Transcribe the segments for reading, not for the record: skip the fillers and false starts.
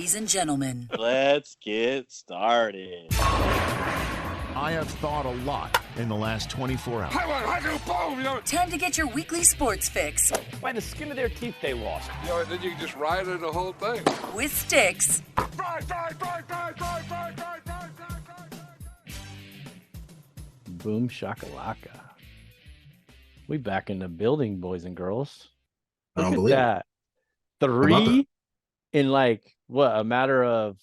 Ladies and gentlemen, let's get started. I have thought a lot in the last 24 hours. Time to get your weekly sports fix. By the skin of their teeth, they lost. Then you can just ride it the whole thing. With Sticks. Boom shakalaka. We back in the building, boys and girls. I don't Look believe at that. about 3 in a matter of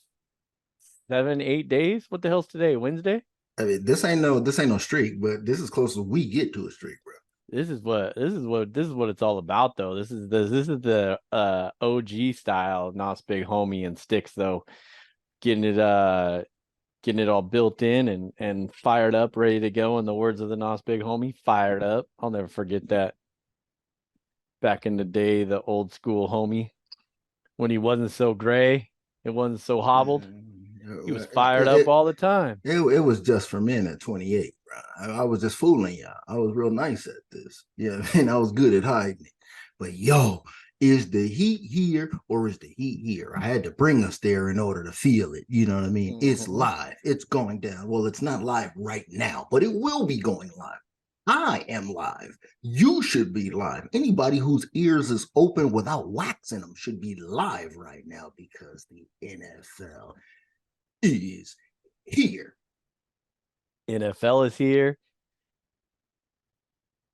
7-8 days? What the hell's today? Wednesday? I mean, this ain't no streak, but this is close as we get to a streak, bro. This is what it's all about, though. This is the OG style, Nos Big Homie and Sticks, though. Getting it all built in and fired up, ready to go. In the words of the Nos Big Homie, fired up. I'll never forget that. Back in the day, the old school homie, when he wasn't so gray, it wasn't so hobbled. He was fired up all the time. It was just for men at 28, bro. I was just fooling y'all. I was real nice at this. Yeah, and I was good at hiding it. But is the heat here or is the heat here? I had to bring us there in order to feel it. You know what I mean? Mm-hmm. It's live. It's going down. Well, it's not live right now, but it will be going live. I am live. You should be live. Anybody whose ears is open without wax in them should be live right now because the NFL is here. NFL is here.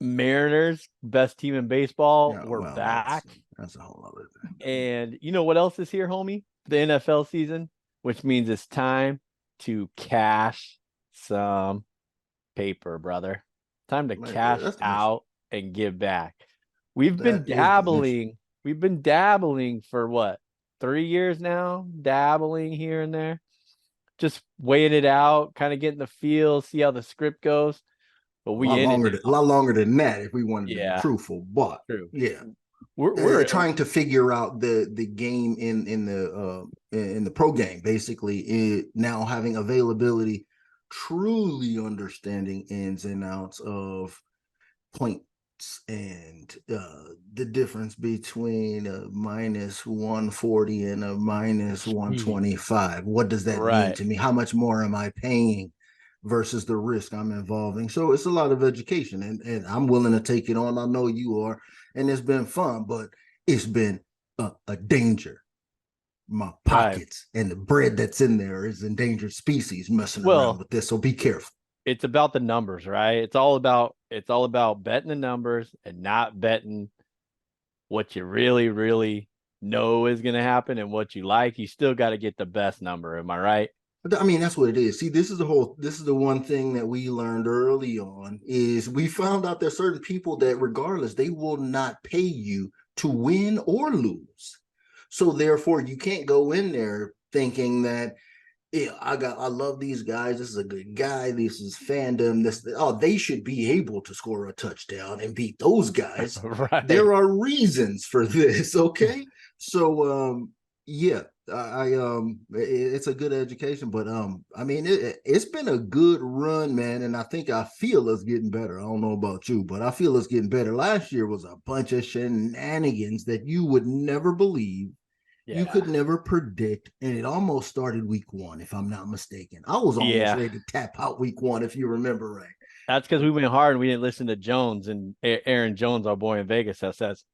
Mariners, best team in baseball, we're back. That's a whole other thing. And you know what else is here, homie? The NFL season, which means it's time to cash some paper, brother. Time to cash out and give back. We've been dabbling for what, 3 years now? Dabbling here and there. Just weighing it out, kind of getting the feel, see how the script goes. But a lot longer than that if we wanted to be truthful. But yeah, we're trying to figure out the game in the pro game. Basically, now having availability, truly understanding ins and outs of points and the difference between a minus 140 and a minus 125. What does that mean to me? How much more am I paying versus the risk I'm involving? So it's a lot of education, and I'm willing to take it on. I know you are, and it's been fun, but it's been a danger. My pockets and the bread that's in there is endangered species messing around with this, so be careful. It's about the numbers, right? It's all about betting the numbers and not betting what you really, really know is going to happen and what you like. You still got to get the best number. Am I right? I mean, that's what it is. See, this is the one thing that we learned early on is we found out there's certain people that regardless, they will not pay you to win or lose. So therefore you can't go in there thinking that, I love these guys. This is a good guy. This is fandom. They should be able to score a touchdown and beat those guys. Right. There are reasons for this. Okay. So, it's a good education, but I mean, it's been a good run, man, and I feel us getting better. I don't know about you, but I feel us getting better. Last year was a bunch of shenanigans that you would never believe. You could never predict, and it almost started week 1, if I'm not mistaken. I was almost ready to tap out week 1, if you remember right. That's because we went hard and we didn't listen to Jones and Aaron Jones, our boy in Vegas. That's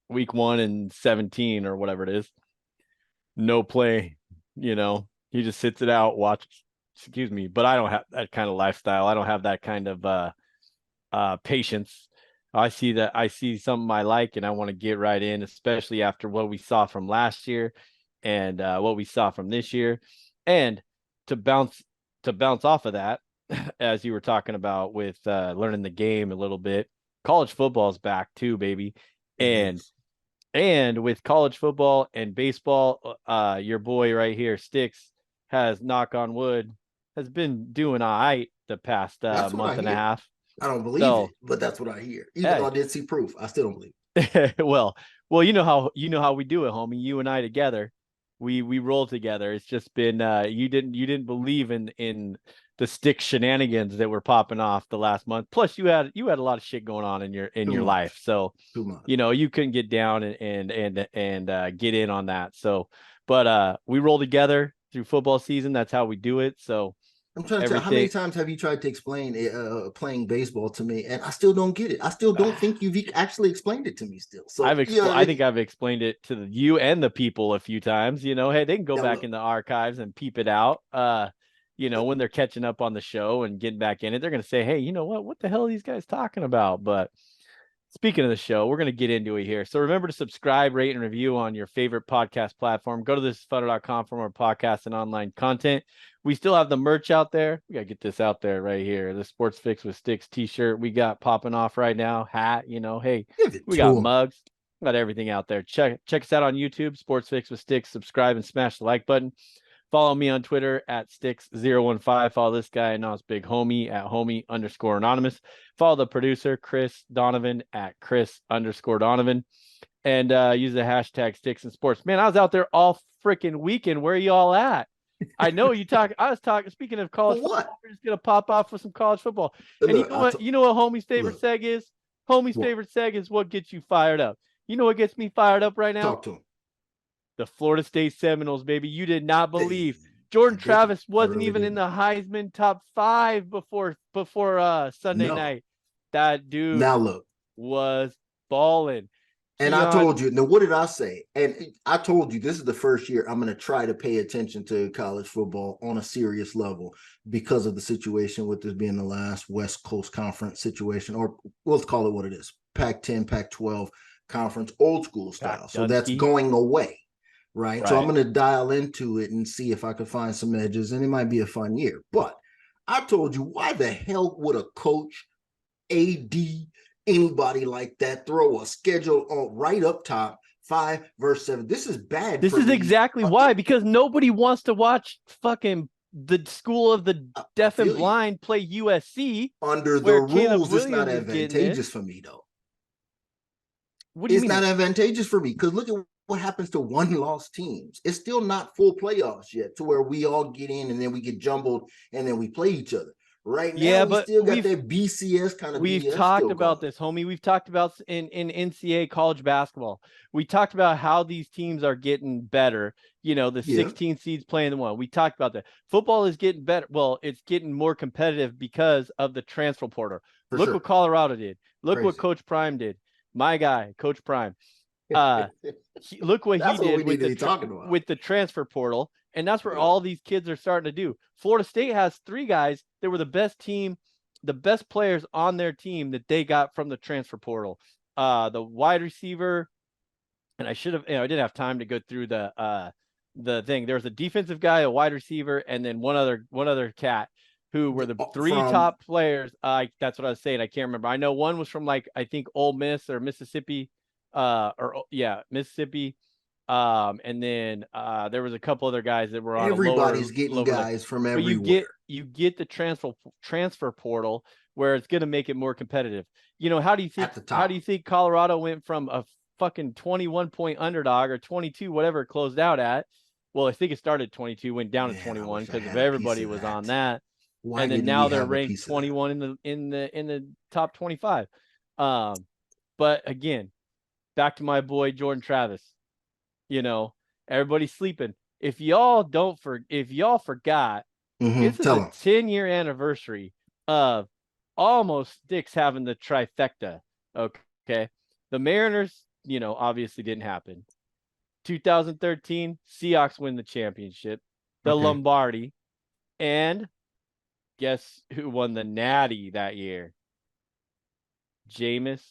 week 1 and 17 or whatever it is. No play, he just sits it out, watches. Excuse me, but I don't have that kind of lifestyle. I don't have that kind of patience. I see something I like and I want to get right in, especially after what we saw from last year and what we saw from this year. And to bounce off of that, as you were talking about with learning the game a little bit, college football is back too, baby. And with college football and baseball, your boy right here, Sticks, has, knock on wood, has been doing all right the past month and a half. I don't believe it, but that's what I hear. Even though I did see proof, I still don't believe it. well, you know how we do it, homie. You and I together, we roll together. It's just been you didn't believe in the Stick shenanigans that were popping off the last month. Plus, you had a lot of shit going on in your life, so you couldn't get down and get in on that. So, But we roll together through football season. That's how we do it. So I'm trying to tell how many times have you tried to explain playing baseball to me, and I still don't get it. I still don't think you've actually explained it to me still. So I think I've explained it to you and the people a few times. Hey, they can go back in the archives and peep it out. When they're catching up on the show and getting back in it, they're going to say, hey, you know what the hell are these guys talking about? But speaking of the show, we're going to get into it here. So remember to subscribe, rate, and review on your favorite podcast platform. Go to thisisfutter.com for more podcasts and online content. We still have the merch out there. We got to get this out there right here. The Sports Fix with Sticks t-shirt we got popping off right now. Hat, hey, we got mugs. Got everything out there. Check us out on YouTube, Sports Fix with Sticks. Subscribe and smash the like button. Follow me on Twitter at Sticks015. Follow this guy, I know it's big homie at homie_anonymous. Follow the producer, Chris Donovan at Chris_Donovan. And use the hashtag Sticks and Sports. Man, I was out there all freaking weekend. Where are you all at? I know you talk. I was talking. Speaking of college football, we're just gonna pop off with some college football. And you know what homie's favorite seg is? Homie's favorite seg is what gets you fired up. You know what gets me fired up right now? Talk to him. The Florida State Seminoles, baby. You did not believe Jordan Travis wasn't even in the Heisman top 5 before Sunday night. That dude was balling. And I told you, now what did I say? And I told you this is the first year I'm going to try to pay attention to college football on a serious level because of the situation with this being the last West Coast Conference situation, or let's call it what it is, Pac-10, Pac-12 conference, old school style. So that's going away, right? So I'm going to dial into it and see if I can find some edges, and it might be a fun year. But I told you, why the hell would a coach, AD, anybody like that throw a schedule on right up top 5 versus 7? This is bad. This is exactly why, because nobody wants to watch fucking the school of the deaf and blind play USC under the rules. It's not advantageous for me though. What do you mean? It's not advantageous for me because look at what happens to one-loss teams. It's still not full playoffs yet to where we all get in and then we get jumbled and then we play each other. Right now, we still got that BCS kind of. We've talked about this, homie. We've talked about in NCAA college basketball. We talked about how these teams are getting better. The 16 seeds playing the one. We talked about that. Football is getting better. Well, it's getting more competitive because of the transfer portal. Look what Colorado did. Look what Coach Prime did. My guy, Coach Prime. Look what he did with the transfer portal. And that's where all these kids are starting to do. Florida State has 3 guys that were the best players on their team that they got from the transfer portal. The wide receiver, and I should have, I didn't have time to go through the thing. There was a defensive guy, a wide receiver, and then one other cat who were the 3 top players. That's what I was saying. I can't remember. I know one was from I think Ole Miss or Mississippi, Mississippi. And then there was a couple other guys that were on. Everybody's getting guys from everywhere. But you get the transfer portal where it's going to make it more competitive. How do you think Colorado went from a fucking 21-point underdog or 22, whatever it closed out at? Well, I think it started 22, went down to 21 because of everybody was on that. And then now they're ranked 21 in the top 25. But again, back to my boy Jordan Travis. Everybody's sleeping. If y'all forgot, this is a 10-year anniversary of almost Sticks having the trifecta. Okay. The Mariners, obviously didn't happen. 2013, Seahawks win the championship, the Lombardi, and guess who won the Natty that year? Jameis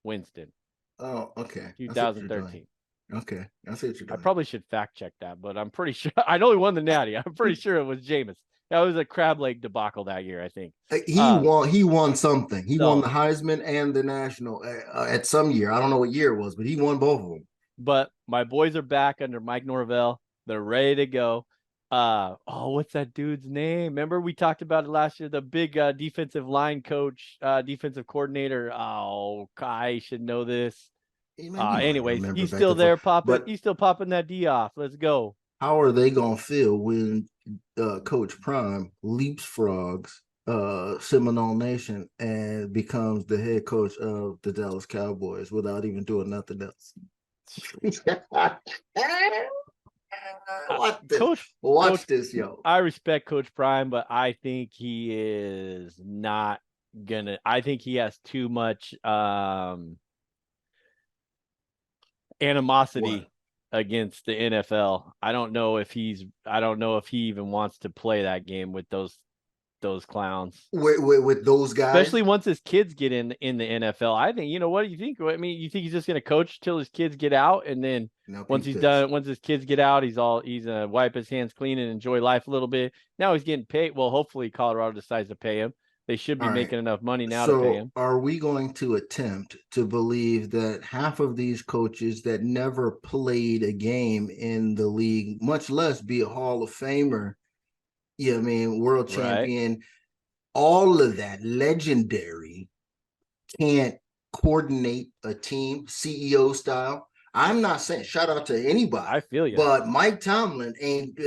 Winston. Oh, okay. 2013. Okay, I see what you're doing. I probably should fact check that, but I'm pretty sure I know he won the Natty. I'm pretty sure it was Jameis. That was a crab leg debacle that year, I think. He won something. He won the Heisman and the National at some year. I don't know what year it was, but he won both of them. But my boys are back under Mike Norvell. They're ready to go. What's that dude's name? Remember we talked about it last year, the big defensive line coach, defensive coordinator. Oh, I should know this. Anyways, he's still there popping. He's still popping that D off. Let's go. How are they gonna feel when Coach Prime leapfrogs Seminole Nation and becomes the head coach of the Dallas Cowboys without even doing nothing else? Watch this, yo. I respect Coach Prime, but I think he is not gonna. I think he has too much animosity against the NFL. I don't know if he even wants to play that game with those clowns. With those guys. Especially once his kids get in the NFL. I think, what do you think? I mean, you think he's just gonna coach till his kids get out, and then once his kids get out, he's gonna wipe his hands clean and enjoy life a little bit. Now he's getting paid. Well, hopefully Colorado decides to pay him. They should be making enough money now to pay him. Are we going to attempt to believe that half of these coaches that never played a game in the league, much less be a Hall of Famer, world champion, all of that legendary, can't coordinate a team CEO style? I'm not saying shout out to anybody. I feel you. But Mike Tomlin ain't,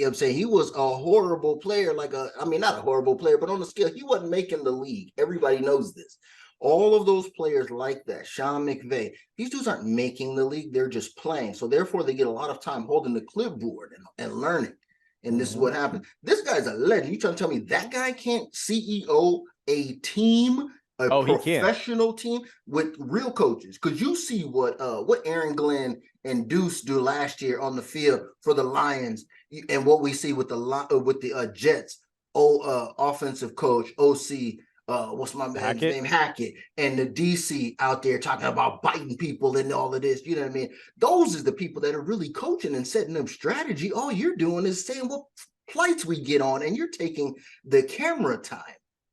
I'm saying he was a horrible player, not a horrible player, but on the scale, he wasn't making the league. Everybody knows this. All of those players like that, Sean McVay, these dudes aren't making the league. They're just playing. So therefore, they get a lot of time holding the clipboard and learning. And this is what happened. This guy's a legend. You trying to tell me that guy can't CEO a team? Professional team with real coaches, because you see what Aaron Glenn and Deuce do last year on the field for the Lions, and what we see with the Jets. Offensive coach OC, what's my man's name, Hackett, and the DC out there talking about biting people and all of this. You know what I mean? Those is the people that are really coaching and setting up strategy. All you're doing is saying what flights we get on, and you're taking the camera time.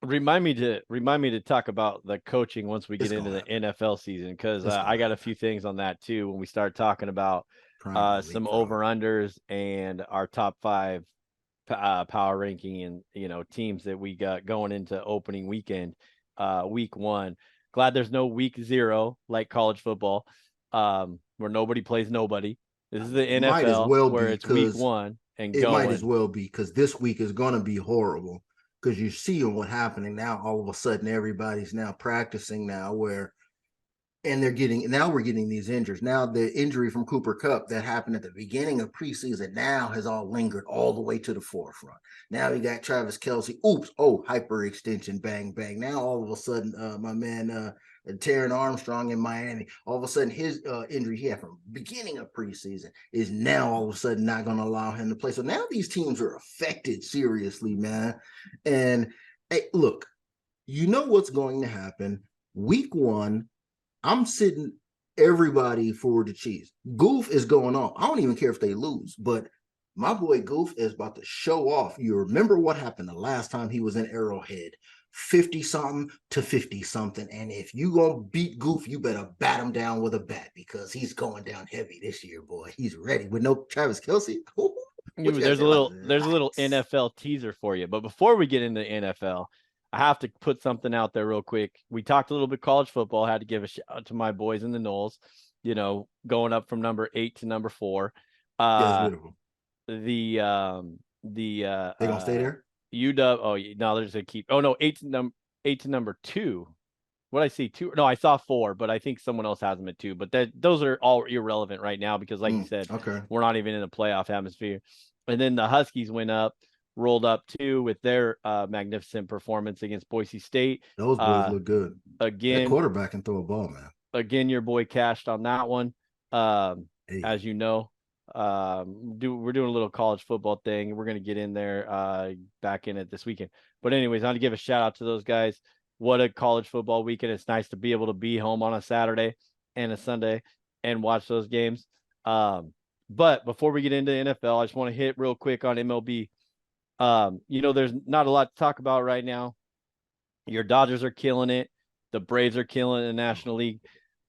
Remind me to talk about the coaching once we get into the NFL season, because I got a few things on that too when we start talking about some over-unders and our top 5 power ranking and teams that we got going into opening weekend, week 1. Glad there's no week 0 like college football, where nobody plays nobody. This is the NFL where it's week 1 and it might as well be, because this week is going to be horrible. Because you see what's happening now. All of a sudden, everybody's now practicing now, we're getting these injuries. Now the injury from Cooper Kupp that happened at the beginning of preseason now has all lingered all the way to the forefront. Now you got Travis Kelce. Hyperextension, bang, bang. Now all of a sudden, my man Taron Armstrong in Miami, all of a sudden his injury he had from beginning of preseason is now all of a sudden not going to allow him to play. So now these teams are affected seriously, man. And hey, look, you know what's going to happen. Week 1, I'm sitting everybody for the Chiefs. Goof is going on. I don't even care if they lose, but my boy Goof is about to show off. You remember what happened the last time he was in Arrowhead? 50-something to 50-something. And if you gonna beat Goof, you better bat him down with a bat, because he's going down heavy this year, boy. He's ready with no Travis Kelce. There's a little NFL teaser for you. But before we get into NFL, I have to put something out there real quick. We talked a little bit college football. Had to give a shout out to my boys in the Knolls, going up from number 8 to number 4. That's beautiful. They gonna stay there? UW. Oh no, they're just gonna keep. Oh no, 8 to number 2. What I see 2? No, I saw 4, but I think someone else has them at 2. But those are all irrelevant right now, because, like you said, we're not even in a playoff atmosphere. And then the Huskies rolled up too with their magnificent performance against Boise State. Those boys look good. Again, that quarterback can throw a ball, man. Again, your boy cashed on that one. As you know, we're doing a little college football thing. We're going to get in there back in it this weekend. But anyways, I want to give a shout out to those guys. What a college football weekend. It's nice to be able to be home on a Saturday and a Sunday and watch those games. But before we get into NFL, I just want to hit real quick on MLB. There's not a lot to talk about right now. Your Dodgers are killing it. The Braves are killing it in the National League.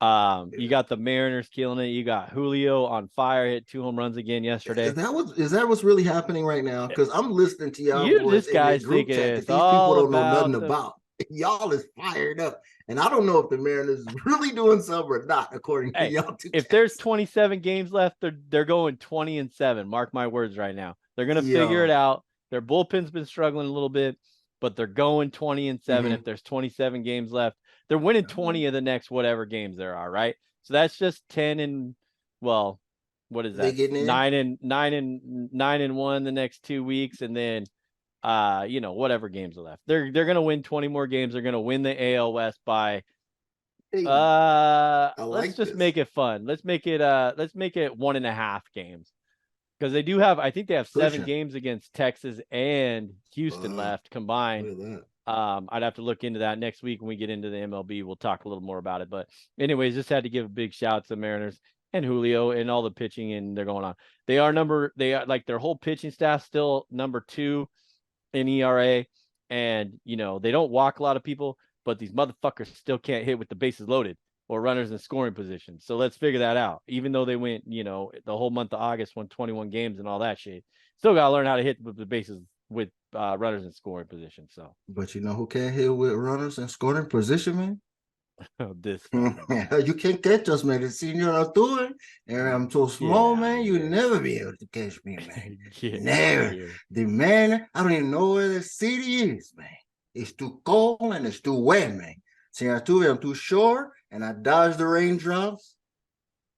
You got the Mariners killing it. You got Julio on fire, hit 2 home runs again yesterday. Is that what's really happening right now? Because I'm listening to y'all. This guy's thinking these people don't know nothing about. Y'all is fired up, and I don't know if the Mariners is really doing something or not. According to y'all, if there's 27 games left, they're going 20-7. Mark my words right now. They're gonna figure it out. Their bullpen's been struggling a little bit, but they're going 20-7. If there's 27 games left, they're winning 20 of the next whatever games there are, right? So that's just 10 and well, what is that? 9-1 the next 2 weeks, and then whatever games are left. They're gonna win 20 more games. They're gonna win the AL West by let's just make it fun. Let's make it 1.5 games. Because they do have, I think they have 7 games against Texas and Houston left combined. I'd have to look into that next week when we get into the MLB. We'll talk a little more about it. But anyways, just had to give a big shout out to the Mariners and Julio and all the pitching and they're going on. They are their whole pitching staff still number 2 in ERA. And, they don't walk a lot of people, but these motherfuckers still can't hit with the bases loaded or runners in scoring position. So let's figure that out. Even though they went, the whole month of August, won 21 games and all that shit, still got to learn how to hit with the bases with runners in scoring position. So, but you know who can't hit with runners in scoring position, man? You can't catch us, man. The Senor Arturo, and I'm so small, man. You'll never be able to catch me, man. Never. The man, I don't even know where the city is, man. It's too cold and it's too wet, man. Senor Arturo, I'm too short, and I dodged the raindrops.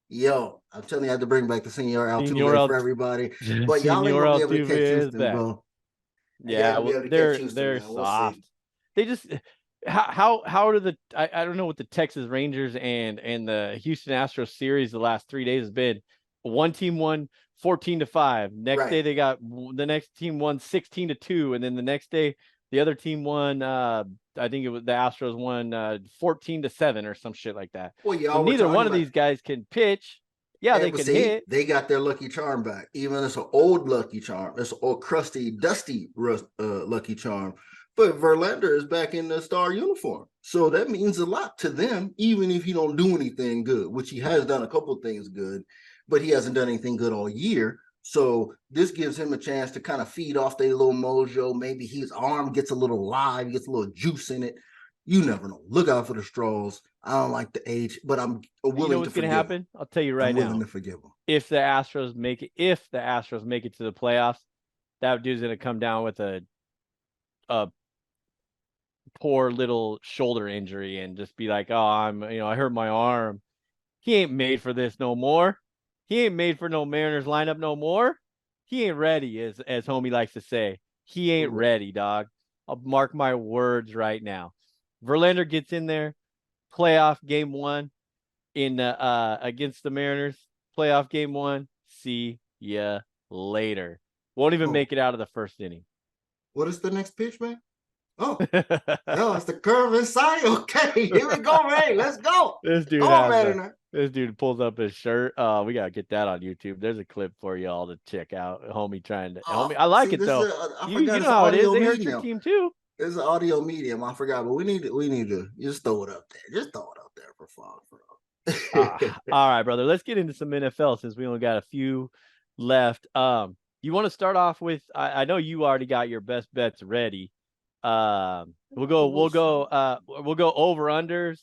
Yo, I'm telling you, I have to bring back the Senor Altuve for everybody. But y'all ain't gonna be able to catch Houston, bro. Yeah, well, they're soft. They just how do I don't know what the Texas Rangers and the Houston Astros series the last 3 days has been. One team won 14-5. Next day the next team won 16-2, and then the next day the other team won. I think it was the Astros won 14-7 or some shit like that. Well, so neither one of these guys can pitch. Yeah, they can hit. They got their lucky charm back. Even it's an old lucky charm. It's an old crusty, dusty lucky charm. But Verlander is back in the star uniform. So that means a lot to them, even if he don't do anything good, which he has done a couple of things good, but he hasn't done anything good all year. So this gives him a chance to kind of feed off their little mojo. Maybe his arm gets a little live, gets a little juice in it. You never know. Look out for the straws. I don't like the age, but I'm willing to forgive him. Happen? I'll tell you right now. I'm willing to forgive him. If the Astros make it to the playoffs, that dude's going to come down with a poor little shoulder injury and just be like, I hurt my arm. He ain't made for this no more. He ain't made for no Mariners lineup no more. He ain't ready, as homie likes to say. He ain't ready, dog. I'll mark my words right now. Verlander gets in there, playoff game 1 in against the Mariners. Playoff game 1. See ya later. Won't even make it out of the first inning. What is the next pitch, man? Oh, no, it's the curve inside. Okay, here we go, Ray. Let's go. This dude pulls up his shirt. We gotta get that on YouTube. There's a clip for y'all to check out. Homie trying to. Homie, I like it though. You know how it is. They hurt your team too. It's an audio medium. I forgot, but we need to just throw it up there. Just throw it up there for fun. All right, brother. Let's get into some NFL since we only got a few left. You want to start off with? I know you already got your best bets ready. We'll go over unders.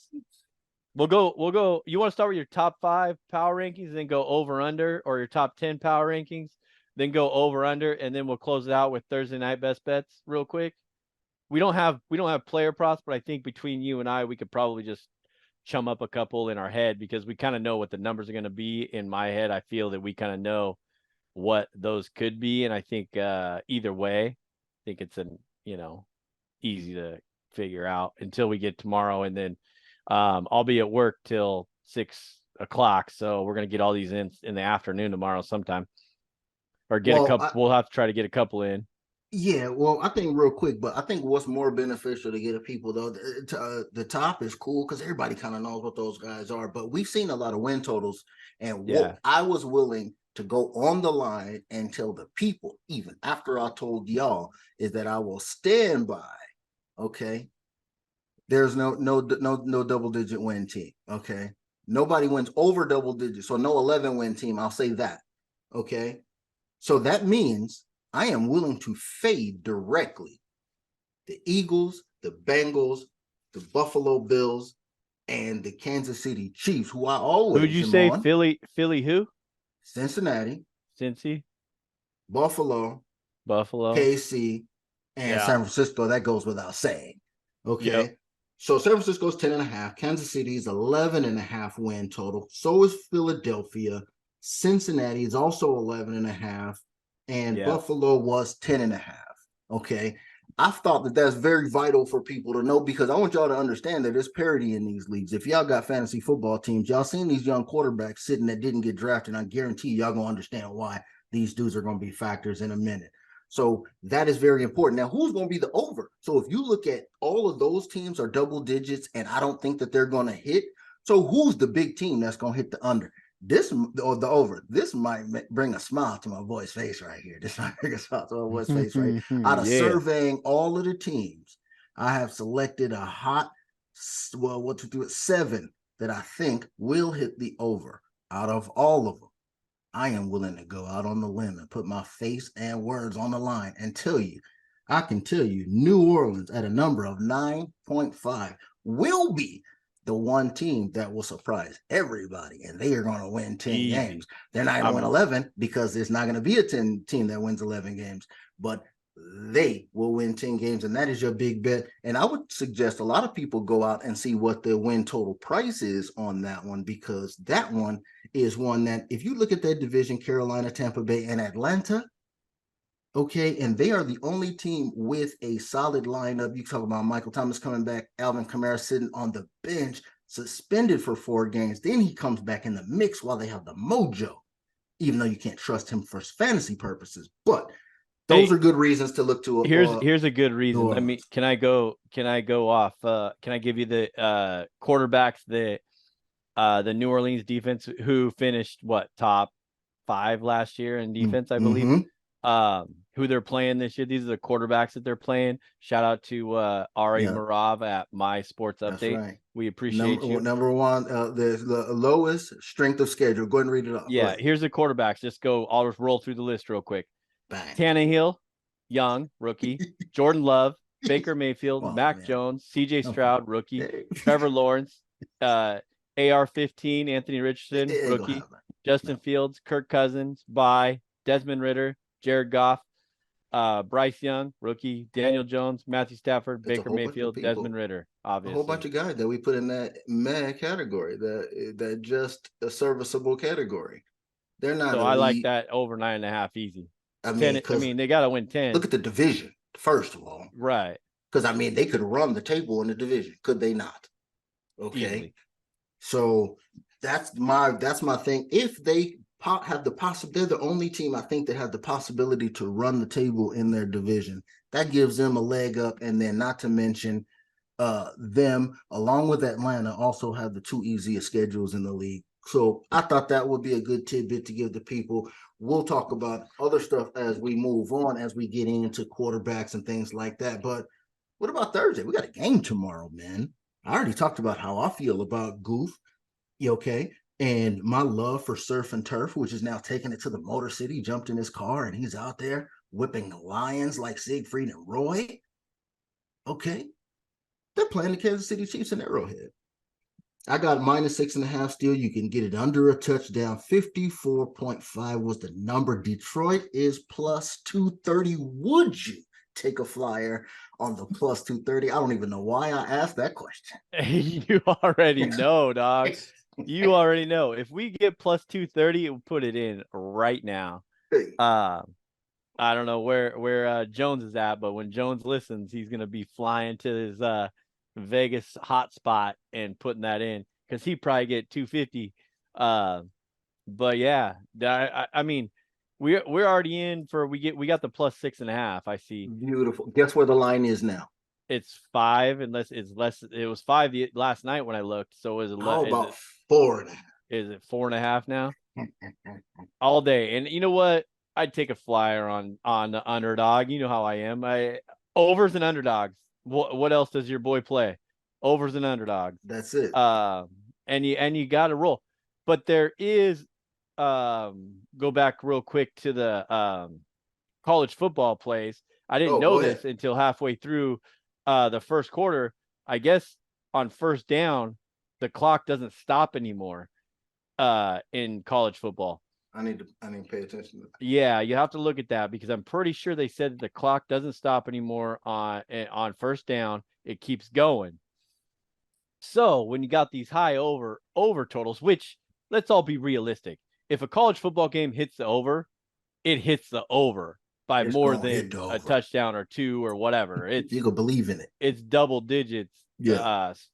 We'll go. You want to start with your top 5 power rankings, then go over under, or your top 10 power rankings, then go over under, and then we'll close it out with Thursday night best bets real quick. We don't have player props, but I think between you and I, we could probably just chum up a couple in our head because we kind of know what the numbers are going to be. In my head, I feel that we kind of know what those could be, and I think either way, I think it's easy to figure out until we get tomorrow, and then I'll be at work till 6 o'clock, so we're gonna get all these in the afternoon tomorrow sometime, or get a couple. We'll have to try to get a couple in. Yeah, well, I think real quick, but I think what's more beneficial to get people though, the top is cool because everybody kind of knows what those guys are, but we've seen a lot of win totals, and what I was willing to go on the line and tell the people, even after I told y'all, is that I will stand by. Okay, there's no double digit win team. Okay, nobody wins over double digits, so no 11 win team. I'll say that. Okay, so that means I am willing to fade directly the Eagles, the Bengals, the Buffalo Bills, and the Kansas City Chiefs, who I always. Who'd you say? Philly who? Cincinnati, Cincy, Buffalo, KC. And San Francisco, that goes without saying. Okay. Yep. So San Francisco's 10.5. Kansas City's 11.5 win total. So is Philadelphia. Cincinnati is also 11.5, and Buffalo was 10.5. Okay. I've thought that that's very vital for people to know, because I want y'all to understand that there's parity in these leagues. If y'all got fantasy football teams, y'all seen these young quarterbacks sitting that didn't get drafted. I guarantee y'all going to understand why these dudes are going to be factors in a minute. So that is very important. Now, who's going to be the over? So if you look at all of those teams are double digits, and I don't think that they're going to hit. So who's the big team that's going to hit the under? This or the over. This might bring a smile to my boy's face right here. This might bring a smile to my boy's face right here. Out of surveying all of the teams, I have selected a hot, 7 that I think will hit the over. Out of all of them, I am willing to go out on the limb and put my face and words on the line and tell you, I can tell you, New Orleans at a number of 9.5 will be the one team that will surprise everybody, and they are going to win 10 games. They're not going to win 11, because there's not going to be a 10 team that wins 11 games, but they will win 10 games, and that is your big bet. And I would suggest a lot of people go out and see what the win total price is on that one, because that one is one that, if you look at that division, Carolina, Tampa Bay, and Atlanta, okay, and they are the only team with a solid lineup. You talk about Michael Thomas coming back, Alvin Kamara sitting on the bench, suspended for 4 games. Then he comes back in the mix while they have the mojo, even though you can't trust him for fantasy purposes. But those are good reasons to look to. Here's a good reason. I mean, can I go off? Can I give you the quarterbacks that the New Orleans defense, who finished top 5 last year in defense, I believe. Who they're playing this year. These are the quarterbacks that they're playing. Shout out to Ari Marav at My Sports Update. Right. We appreciate you. Number one, the lowest strength of schedule. Go ahead and read it up. Yeah, here's the quarterbacks. I'll just roll through the list real quick. Bang. Tannehill, young, rookie. Jordan Love, Baker Mayfield, Mac Jones, CJ Stroud, rookie. Trevor Lawrence, AR-15, Anthony Richardson, rookie. Justin Fields, Kirk Cousins, Desmond Ritter, Jared Goff, Bryce Young, rookie, Daniel Jones, Matthew Stafford, Baker Mayfield, Desmond Ritter, obviously. A whole bunch of guys that we put in that meh category, that just a serviceable category. They're not. So I like that over 9.5 easy. I mean, they got to win 10. Look at the division, first of all. Right. Because, I mean, they could run the table in the division. Could they not? Okay. Easily. So that's my thing. If they have the possibility, they're the only team I think that has the possibility to run the table in their division. That gives them a leg up, and then not to mention them, along with Atlanta, also have the 2 easiest schedules in the league. So I thought that would be a good tidbit to give the people. We'll talk about other stuff as we move on, as we get into quarterbacks and things like that. But what about Thursday? We got a game tomorrow, man. I already talked about how I feel about Goof. You okay? And my love for surf and turf, which is now taking it to the Motor City, jumped in his car and he's out there whipping lions like Siegfried and Roy. Okay. They're playing the Kansas City Chiefs in Arrowhead. I got -6.5 still. You can get it under a touchdown. 54.5 was the number. Detroit is +230. Would you take a flyer on the +230? I don't even know why I asked that question. You already know, dog. You already know. If we get +230, we'll put it in right now. I don't know where Jones is at, but when Jones listens, he's gonna be flying to his Vegas hotspot and putting that in, because he probably get 250. But yeah, I mean, we're already in for we got the +6.5. I see. Beautiful. Guess where the line is now? It's 5, unless it's less. It was 5 last night when I looked. So is it? How about 4.5? Is it 4.5 now? All day. And you know what? I'd take a flyer on the underdog. You know how I am. Overs and underdogs. What else does your boy play? Overs and underdogs. That's it. And you got to roll. But there is go back real quick to the college football plays. I didn't know this until halfway through the first quarter. I guess on first down, the clock doesn't stop anymore in college football. I need to pay attention to that. Yeah, you have to look at that, because I'm pretty sure they said that the clock doesn't stop anymore on first down. It keeps going. So when you got these high over totals, which, let's all be realistic, if a college football game hits the over, it hits the over by more than a touchdown or two or whatever. It's you can believe in it. It's double digits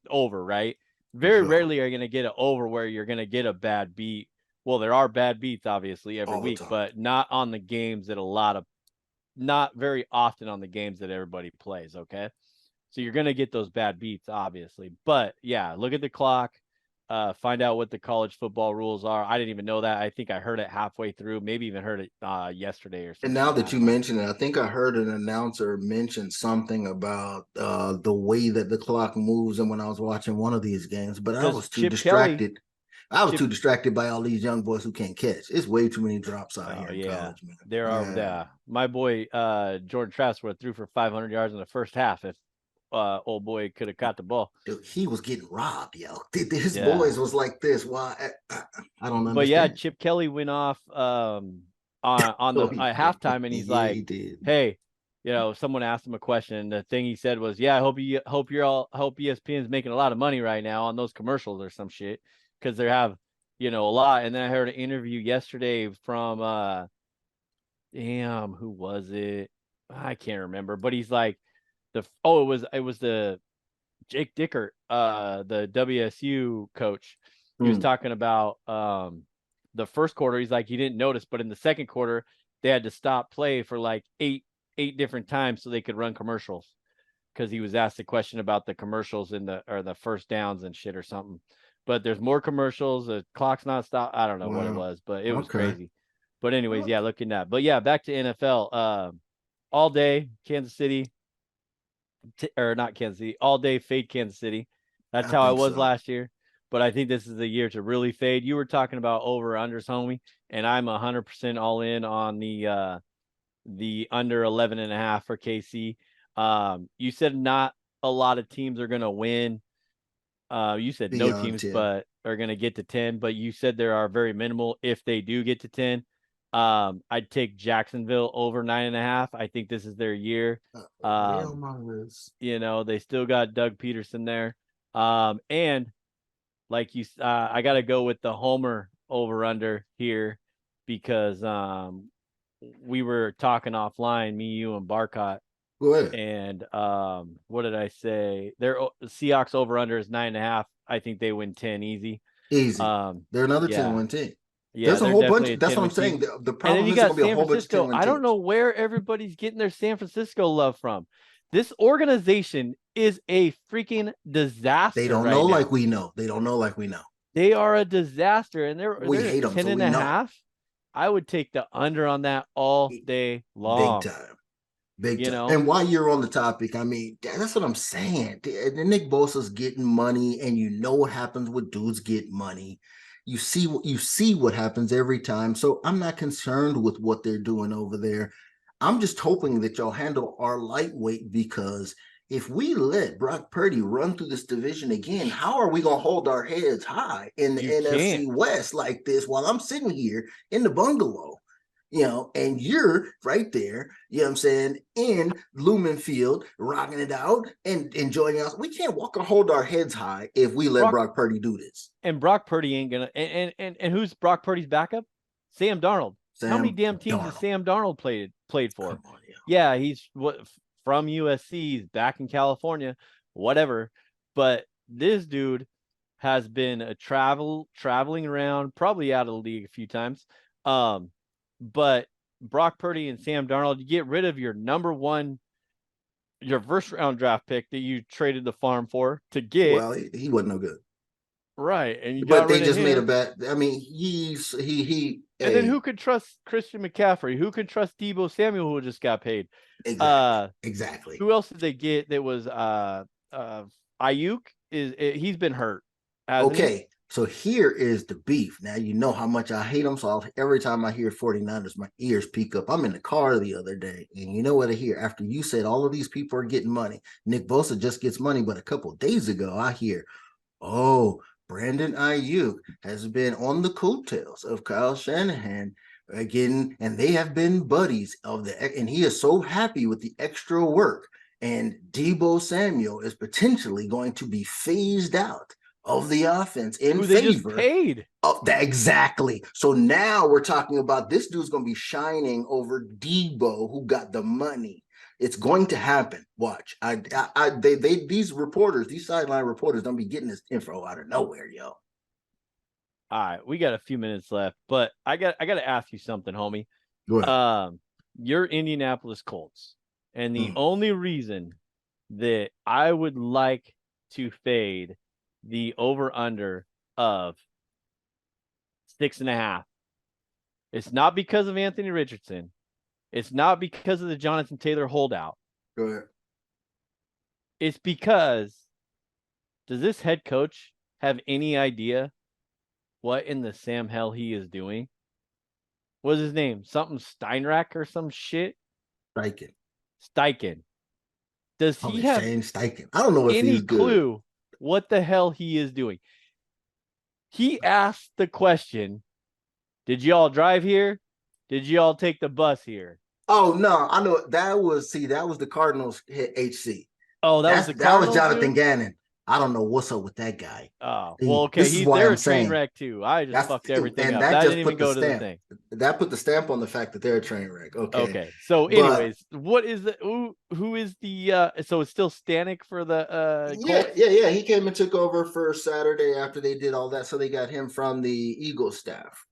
over, right? Very rarely are you going to get an over where you're going to get a bad beat. Well, there are bad beats obviously every week, but not on the games that not very often on the games that everybody plays, okay? So you're going to get those bad beats obviously. But yeah, look at the clock. Find out what the college football rules are. I didn't even know that. I think I heard it halfway through, maybe even heard it yesterday or something. And now that you mention it, I think I heard an announcer mention something about the way that the clock moves. And when I was watching one of these games, but I was too distracted. I was too distracted by all these young boys who can't catch. It's way too many drops out here in college, man. There are. My boy Jordan Travis threw for 500 yards in the first half. If old boy could have caught the ball. Dude, he was getting robbed, yo. His boys was like this. Why? I don't understand. But yeah, Chip Kelly went off on the halftime, and he's like, he "Hey, someone asked him a question, and the thing he said was, I hope ESPN's making a lot of money right now on those commercials or some shit because they have, a lot." And then I heard an interview yesterday from who was it? I can't remember, but he's like, it was the Jake Dickert, the WSU coach. He was talking about the first quarter. He's like, he didn't notice, but in the second quarter, they had to stop play for like eight different times so they could run commercials. Because he was asked a question about the commercials or the first downs and shit or something. But there's more commercials. The clock's not stopped. I don't know what it was, but it was crazy. But anyways, looking at. But yeah, back to NFL. All day, Kansas City. Or not Kansas City, all day fade Kansas City. That's how I was last year. But I think this is the year to really fade. You were talking about over-unders, homie, and I'm 100% all in on the under 11.5 for KC. You said not a lot of teams are going to win. You said beyond no teams 10. But are going to get to 10. But you said there are very minimal if they do get to 10. I'd take Jacksonville over 9.5. I think this is their year. They still got Doug Peterson there. And like I got to go with the Homer over under here because we were talking offline, me, you, and Barcott. Go ahead. And what did I say? Their Seahawks over under is 9.5. I think they win 10 easy. They're another 10-win team. Yeah, there's a whole bunch. That's what I'm saying. The problem is going to be a whole bunch of 10-win I don't know where everybody's getting their San Francisco love from. This organization is a freaking disaster. They don't know like we know. They don't know like we know. They are a disaster, and they're hate them. 10.5. I would take the under on that all day long. Big time. And while you're on the topic, I mean, that's what I'm saying. Nick Bosa's getting money, and you know what happens when dudes get money. You see what happens every time. So I'm not concerned with what they're doing over there. I'm just hoping that y'all handle our lightweight, because if we let Brock Purdy run through this division again, how are we going to hold our heads high in the NFC West like this while I'm sitting here in the bungalow? And you're right there, you know what I'm saying, in Lumen Field, rocking it out and enjoying us. We can't walk and hold our heads high if we let Brock Purdy do this. And Brock Purdy ain't gonna. And who's Brock Purdy's backup? Sam Darnold. How many damn teams has Sam Darnold played for? Yeah, he's from USC. He's back in California, whatever. But this dude has been traveling around, probably out of the league a few times. But Brock Purdy and Sam Darnold, you get rid of your first round draft pick that you traded the farm for to get. Well, he wasn't no good. Right. And they just made a bet. I mean, he and then who could trust Christian McCaffrey? Who could trust Deebo Samuel, who just got paid? Exactly. Who else did they get that was Ayuk? He's been hurt. Okay. So here is the beef. Now, you know how much I hate them. So every time I hear 49ers, my ears peak up. I'm in the car the other day, and you know what I hear? After you said all of these people are getting money, Nick Bosa just gets money. But a couple of days ago, I hear, Brandon Ayuk has been on the coattails of Kyle Shanahan again, and they have been buddies and he is so happy with the extra work. And Deebo Samuel is potentially going to be phased out of the offense in who favor. They just paid. Of that, exactly. So now we're talking about this dude's going to be shining over Debo, who got the money. It's going to happen. Watch. These reporters, these sideline reporters, don't be getting this info out of nowhere, yo. All right, we got a few minutes left, but I got to ask you something, homie. Go ahead. You're Indianapolis Colts, and the only reason that I would like to fade the over/under of 6.5. It's not because of Anthony Richardson. It's not because of the Jonathan Taylor holdout. Go ahead. It's because, does this head coach have any idea what in the Sam hell he is doing? What's his name? Something Steinrach or some shit? Steichen. Does he have Steichen? I don't know if any he's good. clue what the hell he is doing? He asked the question, did y'all drive here? Did y'all take the bus here? Oh, no. I know that was the Cardinals HC. Oh, that was Jonathan Gannon. I don't know what's up with that guy. Oh, well, okay. They're a train wreck too. I just fucked everything up. That didn't even go to the thing. That put the stamp on the fact that they're a train wreck. Okay. So, anyways, what is the who is the so it's still Stanek for the Colts? Yeah. He came and took over for Saturday after they did all that. So they got him from the Eagles staff.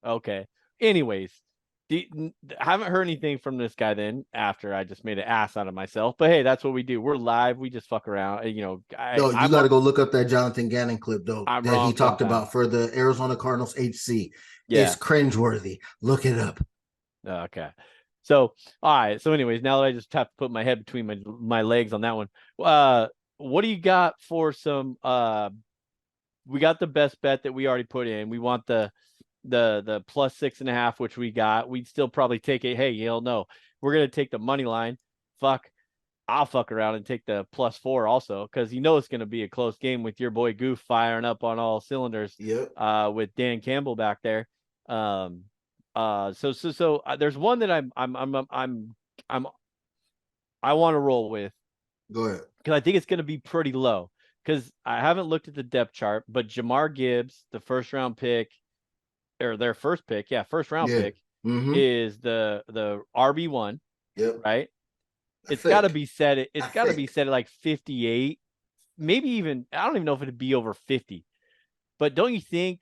Okay. Anyways, I haven't heard anything from this guy then after I just made an ass out of myself. But hey, that's what we do. We're live. We just fuck around. You got to go look up that Jonathan Gannon clip, though, that he talked about for the Arizona Cardinals HC. Yeah. It's cringeworthy. Look it up. Okay. So, all right. So anyways, now that I just have to put my head between my legs on that one, what do you got for some we got the best bet that we already put in. We want the plus 6.5, which we got. We'd still probably take it. Hey, hell no, we're gonna take the money line. I'll fuck around and take the +4 also, because it's gonna be a close game with your boy Goof firing up on all cylinders. Yep. With Dan Campbell back there. So there's one that I want to roll with. Go ahead. Because I think it's gonna be pretty low. Because I haven't looked at the depth chart, but Jahmyr Gibbs, the first round pick. Or their first pick, first round pick is the RB1. Yep. Right. It's got to be set. It's got to be set at like 58, maybe even. I don't even know if it'd be over 50. But don't you think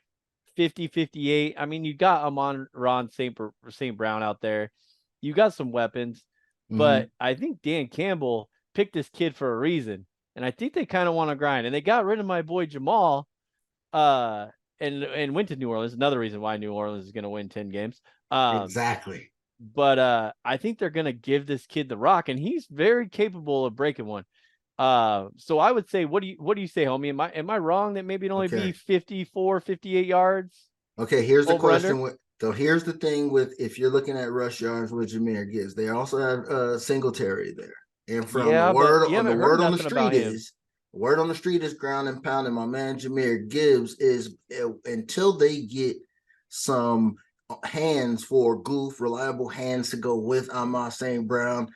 50, 58? I mean, you got Amon-Ra St. Brown out there. You got some weapons, but I think Dan Campbell picked this kid for a reason, and I think they kind of want to grind. And they got rid of my boy Jamal. And went to New Orleans. Another reason why New Orleans is going to win 10 games. Exactly. But I think they're going to give this kid the rock, and he's very capable of breaking one. So I would say, what do you say, homie? Am I wrong that maybe it'd only be 54, 58 yards? Okay, here's the question. So here's the thing with, if you're looking at rush yards with Jahmyr Gibbs, they also have Singletary there. And from the word on the street is ground and pound, and my man Jahmyr Gibbs is, until they get some hands for Goof, reliable hands to go with Amon St. Brown,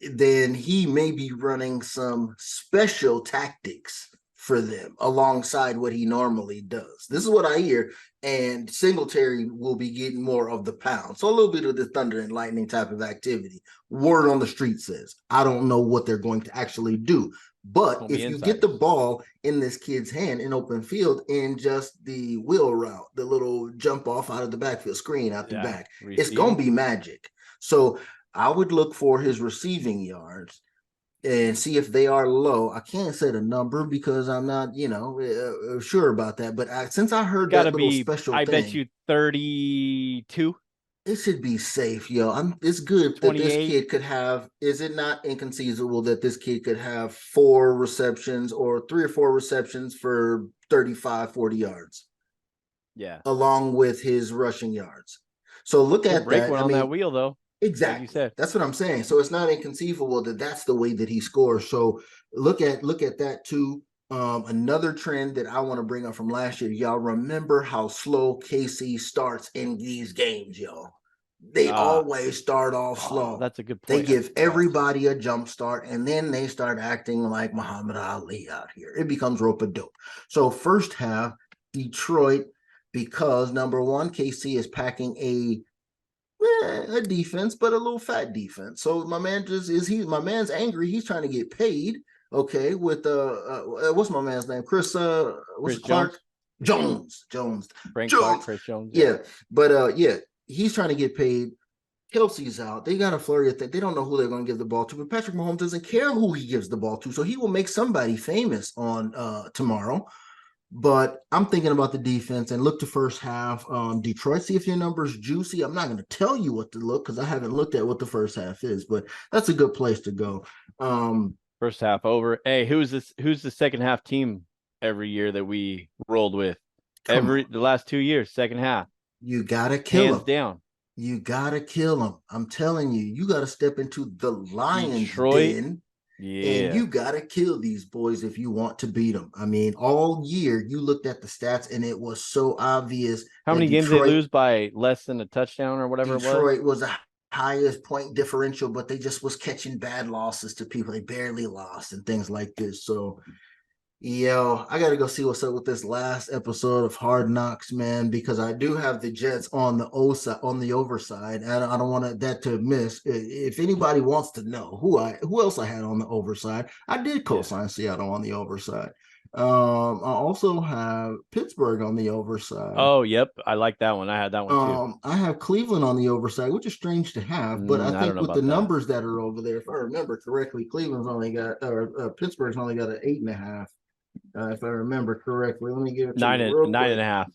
then he may be running some special tactics for them alongside what he normally does. This is what I hear, and Singletary will be getting more of the pound. So a little bit of the thunder and lightning type of activity. Word on the street says. I don't know what they're going to actually do. But if you get the ball in this kid's hand in open field in just the wheel route, the little jump off out of the backfield, screen out the back, it's going to be magic. So I would look for his receiving yards and see if they are low. I can't set a number because I'm not, sure about that. But since I heard that little special thing, I bet you 32. It should be safe, yo. It's good 28. That this kid could have. Is it not inconceivable that this kid could have 4 receptions or 3 or 4 receptions for 35, 40 yards? Yeah. Along with his rushing yards. So look at break that. One on that wheel, though. Exactly. Like you said. That's what I'm saying. So it's not inconceivable that that's the way that he scores. So look at that too. Another trend that I want to bring up from last year, y'all remember how slow KC starts in these games, y'all. They always start off slow. That's a good point. They give everybody a jump start, and then they start acting like Muhammad Ali out here. It becomes rope-a-dope. So first half, Detroit, because number one, KC is packing a defense, but a little fat defense. So my man's angry. He's trying to get paid. Okay, with what's my man's name? Chris Clark Jones. Frank Clark, Chris Jones. Yeah, but he's trying to get paid. Kelsey's out. They got a flurry of things. They don't know who they're going to give the ball to, but Patrick Mahomes doesn't care who he gives the ball to, so he will make somebody famous on tomorrow. But I'm thinking about the defense and look to first half. Detroit, see if your number's juicy. I'm not going to tell you what to look because I haven't looked at what the first half is, but that's a good place to go. First half over. Hey, who's the second half team every year that we rolled with? The last 2 years, second half. You gotta kill hands them. Down. You gotta kill them. I'm telling you, you gotta step into the Lions Detroit. Den. Yeah. And you got to kill these boys if you want to beat them. I mean, all year you looked at the stats and it was so obvious. How many games they lose by less than a touchdown or whatever it was? Detroit was the highest point differential, but they just was catching bad losses to people. They barely lost and things like this. So, I got to go see what's up with this last episode of Hard Knocks, man, because I do have the Jets on the overside, and I don't want that to miss. If anybody wants to know who else I had on the overside, I did co-sign Seattle on the overside. I also have Pittsburgh on the overside. Oh, yep, I like that one. I had that one too. I have Cleveland on the overside, which is strange to have, but I think with the numbers that are over there, if I remember correctly, Pittsburgh's only got an 8.5. If I remember correctly, let me give it to you 9.5.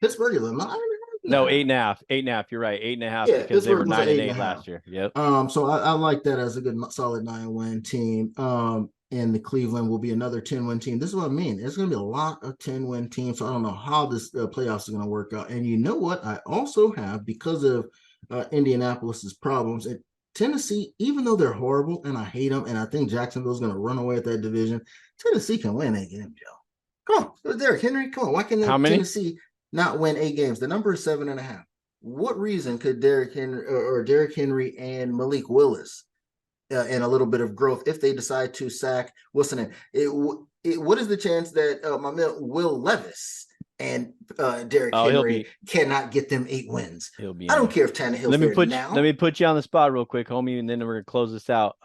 Pittsburgh is a 9.5. No, 8.5. 8.5. You're right. 8.5 because they were 9-8 last year. Yep. So I like that as a good solid 9-win team. And the Cleveland will be another 10-win team. This is what I mean. There's going to be a lot of 10-win teams. So I don't know how this playoffs is going to work out. And you know what? I also have, because of Indianapolis's problems, Tennessee, even though they're horrible and I hate them, and I think Jacksonville's going to run away with that division, Tennessee can win 8 games, Joe. Come on, it was Derrick Henry. Come on, why can Tennessee not win 8 games? The number is 7.5. What reason could Derrick Henry and Malik Willis, and a little bit of growth, if they decide to sack what's the name? What is the chance that my man Will Levis and Derrick Henry cannot get them 8 wins? I don't care if Tannehill's there now. Let me put you on the spot real quick, homie, and then we're gonna close this out.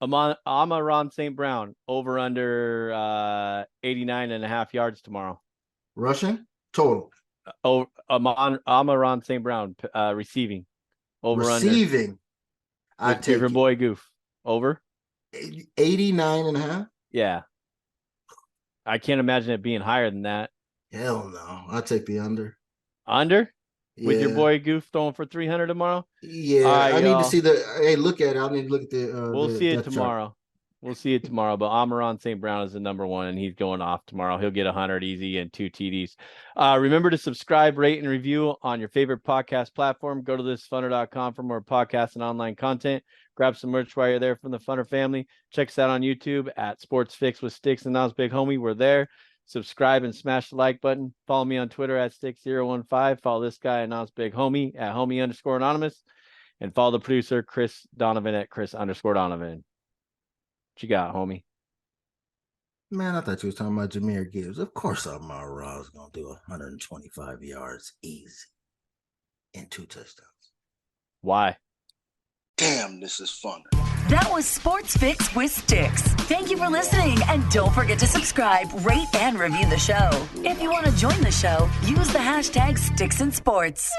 Amon-Ra St. Brown over under 89.5 yards tomorrow. Rushing total. Amon-Ra St. Brown receiving over receiving. I take your boy Goof over 89.5. Yeah, I can't imagine it being higher than that. Hell no. I'll take the under. Under? Yeah. With your boy Goof throwing for 300 tomorrow? Yeah. Right, I need to see look at it. I'll need to look at the we'll see it tomorrow. Chart. We'll see it tomorrow. But Amon-Ra St. Brown is the number one, and he's going off tomorrow. He'll get 100 easy and 2 TDs. Remember to subscribe, rate, and review on your favorite podcast platform. Go to thisfunner.com for more podcasts and online content. Grab some merch while you're there from the Funner family. Check us out on YouTube at Sports Fix with Sticks and Nas Big Homie. We're there. Subscribe and smash the like button. Follow me on Twitter at Sticks015. Follow this guy at Nas Big Homie at Homie_Anonymous. And follow the producer, Chris Donovan at Chris_Donovan. What you got, homie? Man, I thought you was talking about Jahmyr Gibbs. Of course, Amon-Ra is going to do 125 yards easy and 2 touchdowns. Why? Damn, this is fun. That was Sports Fix with Sticks. Thank you for listening, and don't forget to subscribe, rate, and review the show. If you want to join the show, use the hashtag SticksandSports.